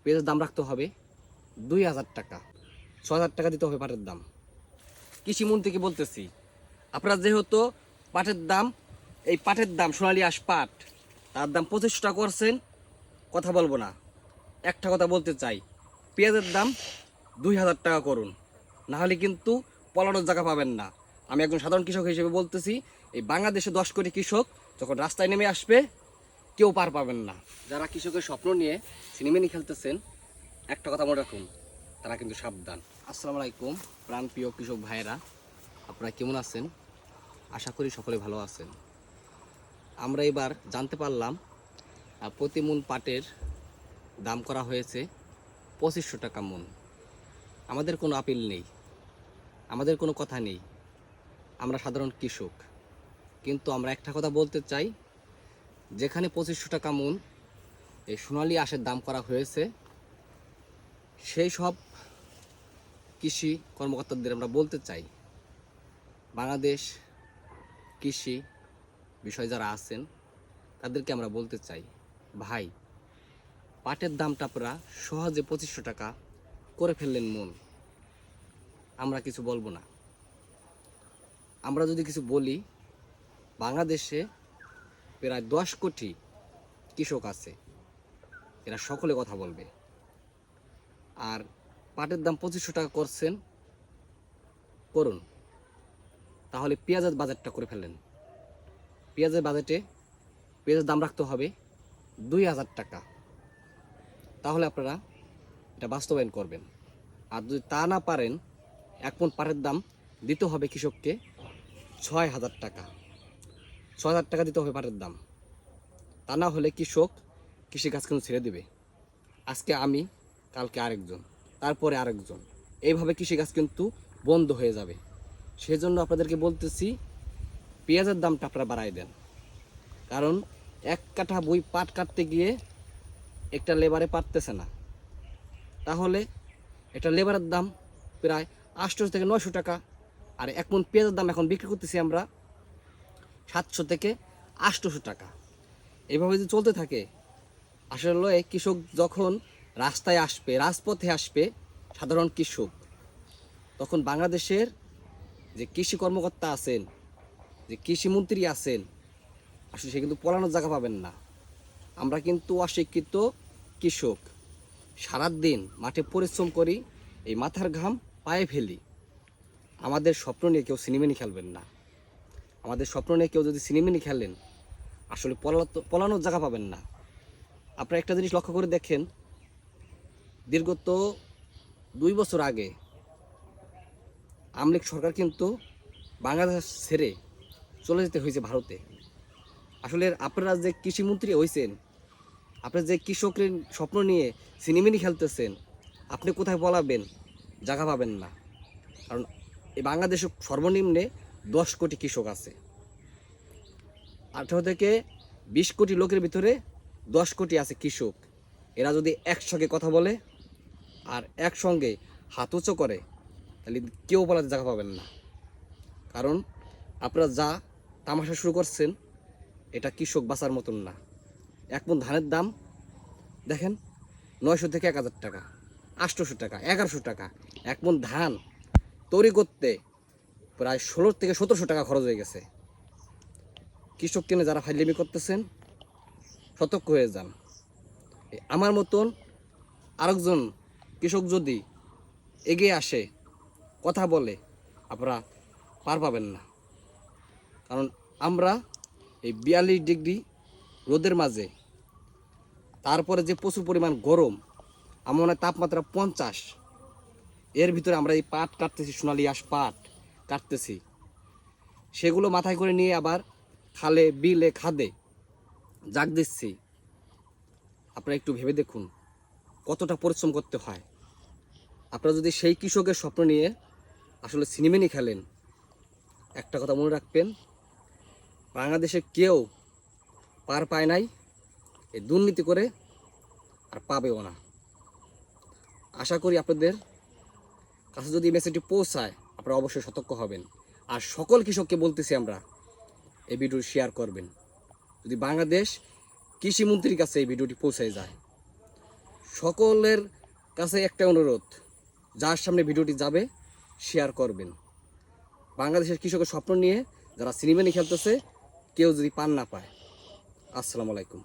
পেঁয়াজের দাম রাখতে হবে 2000 টাকা, 6000 টাকা দিতে হবে পাটের দাম। কৃষিমন্ত্রীকে বলতেছি, আপনারা যেহেতু পাটের দাম, এই পাটের দাম সোনালী আঁশ পাট, তার দাম 2500 টাকা করছেন, কথা বলবো না। একটা কথা বলতে চাই, পেঁয়াজের দাম 2000 টাকা করুন, নাহলে কিন্তু পলানোর জায়গা পাবেন না। আমি একজন সাধারণ কৃষক হিসেবে বলতেছি, এই বাংলাদেশে 10 কোটি কৃষক যখন রাস্তায় নেমে আসবে, কেউ পার পাবেন না। যারা কৃষকের স্বপ্ন নিয়ে সিনেমিনি খেলতেছেন, একটা কথা মনে রাখুন, তারা কিন্তু সাবধান। আসসালামু আলাইকুম প্রাণপ্রিয় কৃষক ভাইয়েরা, আপনারা কেমন আছেন? আশা করি সকলে ভালো আছেন। আমরা এবার জানতে পারলাম প্রতি মন পাটের দাম করা হয়েছে 2500 টাকা মন। আমাদের কোনো আপিল নেই, আমাদের কোনো কথা নেই, আমরা সাধারণ কৃষক। কিন্তু আমরা একটা কথা বলতে চাই, যেখানে 2500 টাকা মন এই সোনালী আঁশের দাম করা হয়েছে, সেই সব কৃষি কর্মকর্তাদের আমরা বলতে চাই, বাংলাদেশ কৃষি বিষয় যারা আছেন তাদেরকে আমরা বলতে চাই, ভাই পাটের দামটা আপনারা সহজে 2500 টাকা করে ফেললেন মন, আমরা কিছু বলবো না। আমরা যদি কিছু বলি, বাংলাদেশে প্রায় 10 কোটি কৃষক আছে, এরা সকলে কথা বলবে। আর পাটের দাম 2500 টাকা করছেন, করুন, তাহলে পেঁয়াজের বাজেটটা করে ফেলেন। পেঁয়াজের বাজেটে পেঁয়াজের দাম রাখতে হবে 2000 টাকা, তাহলে আপনারা এটা বাস্তবায়ন করবেন। আর যদি তা না পারেন, 1 মণ পাটের দাম দিতে হবে কৃষককে 6000 টাকা, 6000 টাকা দিতে হবে পাটের দাম। তা না হলে কৃষক কৃষিকাজ কিন্তু ছেড়ে দেবে। আজকে আমি, কালকে আরেকজন, তারপরে আরেকজন, এইভাবে কৃষিকাজ কিন্তু বন্ধ হয়ে যাবে। সেজন্য আপনাদেরকে বলতেছি, পেঁয়াজের দামটা আপনারা বাড়াই দেন। কারণ 1 কাঠা বই পাট কাটতে গিয়ে একটা লেবারে পারতেছে না, তাহলে একটা লেবারের দাম প্রায় 800 থেকে 900 টাকা। আর 1 মণ পেঁয়াজের দাম এখন বিক্রি করতেছি আমরা 700 থেকে 800 টাকা। এইভাবে যদি চলতে থাকে, আসলে কৃষক যখন রাস্তায় আসবে, রাজপথে আসবে, সাধারণ কৃষক, তখন বাংলাদেশের যে কৃষি কর্মকর্তা আছেন, যে কৃষিমন্ত্রী আছেন, আসলে সে কিন্তু পলানোর জায়গা পাবেন না। আমরা কিন্তু অশিক্ষিত কৃষক, সারাদিন মাঠে পরিশ্রম করি, এই মাথার ঘাম পায়ে ফেলি। আমাদের স্বপ্ন নিয়ে কেউ সিনেমিনি খেলবেন না। আমাদের স্বপ্ন নিয়ে কেউ যদি সিনেমিনি খেলেন, আসলে পলানোর জায়গা পাবেন না। আপনারা একটা জিনিস লক্ষ্য করে দেখেন, দীর্ঘত 2 বছর আগে আওয়ামী লীগ সরকার কিন্তু বাংলাদেশ ছেড়ে চলে যেতে হয়েছে ভারতে। আসলে আপনারা যে কৃষিমন্ত্রী হয়েছেন, আপনারা যে কৃষকের স্বপ্ন নিয়ে সিনেমিনি খেলতেছেন, আপনি কোথায় পলাবেন? জায়গা পাবেন না। কারণ এই বাংলাদেশে সর্বনিম্নে 10 কোটি কৃষক আছে। 18 থেকে 20 কোটি লোকের ভিতরে 10 কোটি আছে কৃষক। এরা যদি একসঙ্গে কথা বলে আর একসঙ্গে হাত উঁচু করে, তাহলে কেউ বলাতে জায়গা পাবেন না। কারণ আপনারা যা তামাশা শুরু করছেন, এটা কৃষক বাঁচার মতন না। 1 মণ ধানের দাম দেখেন 900 থেকে 1000 টাকা, 800 টাকা, 1100 টাকা। 1 মণ ধান তৈরি করতে প্রায় 16 থেকে 1700 টাকা খরচ হয়ে গেছে। কৃষক কিনে যারা ফাইলামি করতেছেন, সতর্ক হয়ে যান। আমার মতন আরেকজন কৃষক যদি এগিয়ে আসে, কথা বলে, আপনারা পার পাবেন না। কারণ আমরা এই 42 ডিগ্রি রোদের মাঝে, তারপরে যে প্রচুর পরিমাণ গরম, আমার মনে হয় তাপমাত্রা 50, এর ভিতরে আমরা এই পাট কাটতেছি, সোনালী আঁশ পাট কাটতেছি। সেগুলো মাথায় করে নিয়ে আবার খালে, বিলে, খাদে জাগ দিচ্ছি। আপনারা একটু ভেবে দেখুন কতটা পরিশ্রম করতে হয়। আপনারা যদি সেই কৃষকের স্বপ্ন নিয়ে আসলে সিনেমিনি খেলেন, একটা কথা মনে রাখবেন, বাংলাদেশে কেউ পার পায় নাই, এই দুর্নীতি করে আর পাবেও না। আশা করি আপনাদের কাছে যদি এই মেসেজটি পৌঁছায়, আপনারা অবশ্যই সতর্ক হবেন। আর সকল কৃষককে বলতেছি, আমরা এই ভিডিও শেয়ার করবেন, যদি বাংলাদেশ কৃষিমন্ত্রীর কাছে এই ভিডিওটি পৌঁছায় যায়। সকলের কাছে একটা অনুরোধ, যার সামনে ভিডিওটি যাবে শেয়ার করবেন। বাংলাদেশের কৃষকের স্বপ্ন নিয়ে যারা সিনেমা নিয়ে খেলতেছে, কেউ যদি পান না পায়। আসসালামু আলাইকুম।